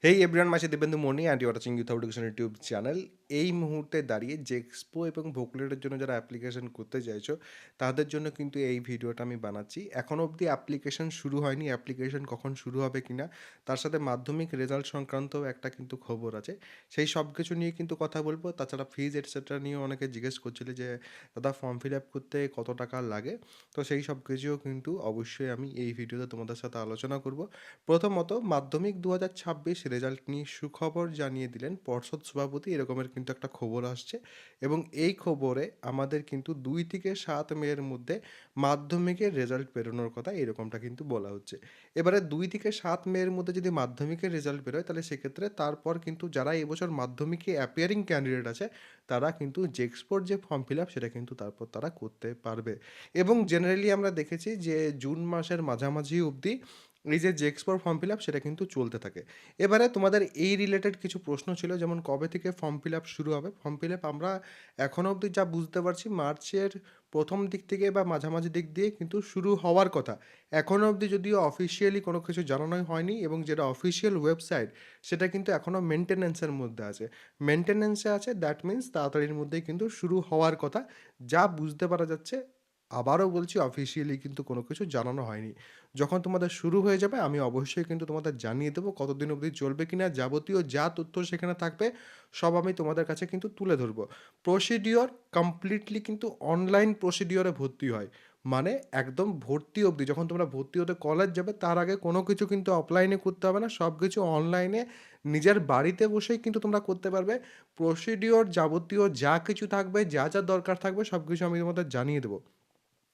Hey everyone, my Dibyendu Moni and you are watching youth education YouTube channel. এই মুহূর্তে দাঁড়িয়ে জেক্সপো এবং ভোকলেটের জন্য যারা অ্যাপ্লিকেশন করতে চাইছো তাদের জন্য কিন্তু এই ভিডিওটা আমি বানাচ্ছি। এখনও অবধি অ্যাপ্লিকেশন শুরু হয়নি, অ্যাপ্লিকেশন কখন শুরু হবে কিনা, তার সাথে মাধ্যমিক রেজাল্ট সংক্রান্তও একটা কিন্তু খবর আছে। সেই সব কিছু নিয়ে কিন্তু কথা বলবো। তাছাড়া ফিজ এটসেট্রা নিয়েও অনেকে জিজ্ঞেস করছিলে যে দাদা ফর্ম ফিল আপ করতে কত টাকা লাগে। তো সেই সব কিছুও কিন্তু অবশ্যই আমি এই ভিডিওতে তোমাদের সাথে আলোচনা করব। প্রথমত, মাধ্যমিক ২০২৬ রেজাল্ট নিয়ে সুখবর জানিয়ে দিলেন পর্ষদ সভাপতি, এরকমের কিন্তু একটা খবর আসছে। এবং এই খবরে আমাদের কিন্তু ২ থেকে ৭ মের মধ্যে মাধ্যমিকের রেজাল্ট বেরোনোর কথা, এরকমটা কিন্তু বলা হচ্ছে। এবারে ২ থেকে ৭ মের মধ্যে যদি মাধ্যমিকের রেজাল্ট বেরোয়, তাহলে সেক্ষেত্রে তারপর কিন্তু যারা এবছর মাধ্যমিকে অ্যাপিয়ারিং ক্যান্ডিডেট আছে তারা কিন্তু জেক্সপোর যে ফর্ম ফিল আপ সেটা কিন্তু তারপর তারা করতে পারবে। এবং জেনারেলি আমরা দেখেছি যে জুন মাসের মাঝামাঝি অবধি এই যে জেক্সপোর ফর্ম ফিল আপ সেটা কিন্তু চলতে থাকে। এবারে তোমাদের এই রিলেটেড কিছু প্রশ্ন ছিল, যেমন কবে থেকে ফর্ম ফিল আপ শুরু হবে। ফর্ম ফিল আপ আমরা এখনও অবধি যা বুঝতে পারছি মার্চের প্রথম দিক থেকে বা মাঝামাঝি দিক দিয়ে কিন্তু শুরু হওয়ার কথা। এখনও অবধি যদিও অফিসিয়ালি কোনো কিছু জানানোই হয়নি, এবং যেটা অফিসিয়াল ওয়েবসাইট সেটা কিন্তু এখনও মেনটেন্যান্সের মধ্যে আছে। মেনটেন্যান্সে আছে, দ্যাট মিন্স তাড়াতাড়ির মধ্যেই কিন্তু শুরু হওয়ার কথা, যা বুঝতে পারা যাচ্ছে। আবারও বলছি, অফিসিয়ালি কিন্তু কোনো কিছু জানানো হয়নি। যখন তোমাদের শুরু হয়ে যাবে আমি অবশ্যই কিন্তু তোমাদের জানিয়ে দেবো কতদিন অবধি চলবে কিনা, যাবতীয় যা তথ্য সেখানে থাকবে সব আমি তোমাদের কাছে কিন্তু তুলে ধরবো। প্রসিডিওর কমপ্লিটলি কিন্তু অনলাইন প্রসিডিওরে ভর্তি হয়। মানে একদম ভর্তি অবধি, যখন তোমরা ভর্তি হতে কলেজ যাবে তার আগে কোনো কিছু কিন্তু অফলাইনে করতে হবে না, সব কিছু অনলাইনে নিজের বাড়িতে বসেই কিন্তু তোমরা করতে পারবে। প্রসিডিওর যাবতীয় যা কিছু থাকবে, যা যা দরকার থাকবে সব কিছু আমি তোমাদের জানিয়ে দেবো।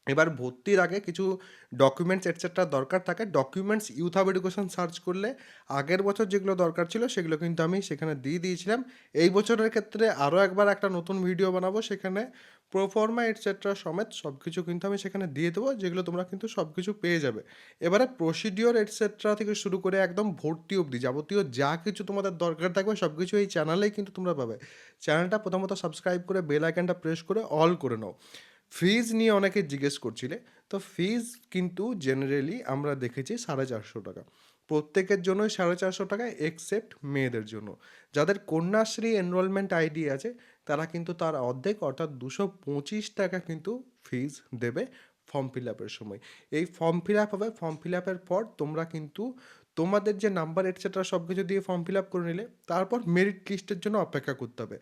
এবার ভর্তির আগে কিছু ডকুমেন্টস এটসেট্রা দরকার থাকে। Documents youth hub education search করলে আগের বছর যেগুলো দরকার ছিল সেগুলো কিন্তু আমি সেখানে দিয়ে দিয়েছিলাম। এই বছরের ক্ষেত্রে আরও একবার একটা নতুন ভিডিও বানাবো, সেখানে প্রোফর্মা এটসেট্রা সমেত সব কিছু কিন্তু আমি সেখানে দিয়ে দেবো, যেগুলো তোমরা কিন্তু সব কিছু পেয়ে যাবে। এবারে প্রসিডিওর এটসেট্রা থেকে শুরু করে একদম ভর্তি অবধি যাবতীয় যা কিছু তোমাদের দরকার থাকবে সব কিছু এই চ্যানেলেই কিন্তু তোমরা পাবে। চ্যানেলটা প্রথমত সাবস্ক্রাইব করে বেল আইকনটা প্রেস করে অল করে নাও। ফিজ নিয়ে অনেকে জিজ্ঞেস করছিলে, তো ফিজ কিন্তু জেনারেলি আমরা দেখেছি 450 টাকা। প্রত্যেকের জন্যই 450 টাকা, এক্সেপ্ট মেয়েদের জন্য। যাদের কন্যাশ্রী এনরোলমেন্ট আইডি আছে তারা কিন্তু তার অর্ধেক অর্থাৎ 225 টাকা কিন্তু ফিজ দেবে ফর্ম ফিল আপের সময়। এই ফর্ম ফিল আপ হবে, ফর্ম ফিল আপের পর তোমরা কিন্তু তোমাদের যে নাম্বার এটসেট্রা সব কিছু দিয়ে ফর্ম ফিল আপ করে নিলে তারপর মেরিট লিস্টের জন্য অপেক্ষা করতে হবে।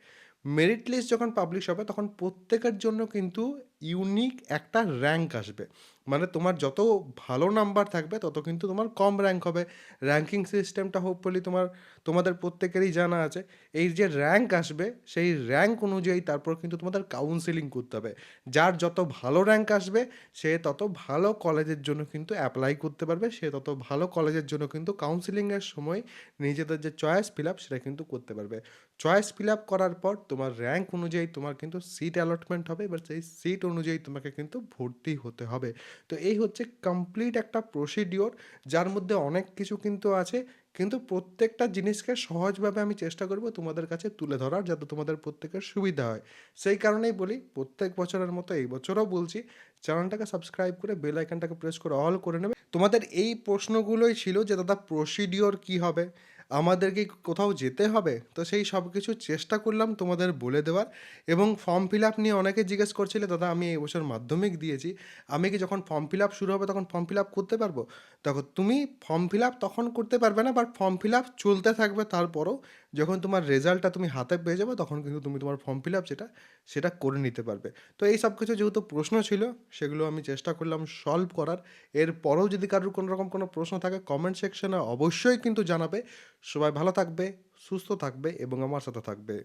মেরিট লিস্ট যখন পাবলিশ হবে তখন প্রত্যেকের জন্য কিন্তু ইউনিক একটা র্যাঙ্ক আসবে। মানে তোমার যত ভালো নাম্বার থাকবে তত কিন্তু তোমার কম র্যাঙ্ক হবে। র্যাঙ্কিং সিস্টেমটা হোপফুলি তোমাদের প্রত্যেকেরই জানা আছে। এই যে র্যাঙ্ক আসবে সেই র্যাঙ্ক অনুযায়ী তারপর কিন্তু তোমাদের কাউন্সেলিং করতে হবে। যার যত ভালো র্যাঙ্ক আসবে সে তত ভালো কলেজের জন্য কিন্তু অ্যাপ্লাই করতে পারবে, সে তত ভালো কলেজের জন্য কিন্তু কাউন্সেলিংয়ের সময় নিজেদের যে চয়েস ফিল আপ সেটা কিন্তু করতে পারবে। চয়েস ফিল আপ করার পর তোমার র্যাঙ্ক অনুযায়ী তোমার কিন্তু সিট অ্যালটমেন্ট হবে, এবার সেই সিট অনুযায়ী তোমাকে কিন্তু ভর্তি হতে হবে। তো এই হচ্ছে কমপ্লিট একটা প্রসিডিওর, যার মধ্যে অনেক কিছু কিন্তু আছে, কিন্তু প্রত্যেকটা জিনিসকে সহজভাবে আমি চেষ্টা করব তোমাদের কাছে তুলে ধরার, যাতে তোমাদের প্রত্যেকের সুবিধা হয়। সেই কারণেই বলি, প্রত্যেক বছরের মতো এই বছরও বলছি, চ্যানেলটাকে সাবস্ক্রাইব করে বেল আইকনটাকে প্রেস করে অল করে নেবে। তোমাদের এই প্রশ্নগুলোই ছিল যে দাদা প্রসিডিওর কি হবে, আমাদের কি কোথাও যেতে হবে, তো সেই সব কিছু চেষ্টা করলাম তোমাদের বলে দেওয়ার। এবং ফর্ম ফিল আপ নিয়ে অনেকে জিজ্ঞেস করছিলে, দাদা আমি এই বছর মাধ্যমিক দিয়েছি, আমি কি যখন ফর্ম ফিল আপ শুরু হবে তখন ফর্ম ফিল আপ করতে পারবো? দেখো, তুমি ফর্ম ফিল আপ তখন করতে পারবে না, বাট ফর্ম ফিল আপ চলতে থাকবে। তারপরও যখন তোমার রেজাল্টটা তুমি হাতে পেয়ে যাবে তখন কিন্তু তুমি তোমার ফর্ম ফিল আপ সেটা করে নিতে পারবে। তো এই সব কিছু যেহেতু প্রশ্ন ছিল সেগুলো আমি চেষ্টা করলাম সলভ করার। এরপরেও যদি কারোর কোনো রকম কোনো প্রশ্ন থাকে কমেন্ট সেকশনে অবশ্যই কিন্তু জানাবে। সবাই ভালো থাকবে, সুস্থ থাকবে এবং আমার সাথে থাকবে।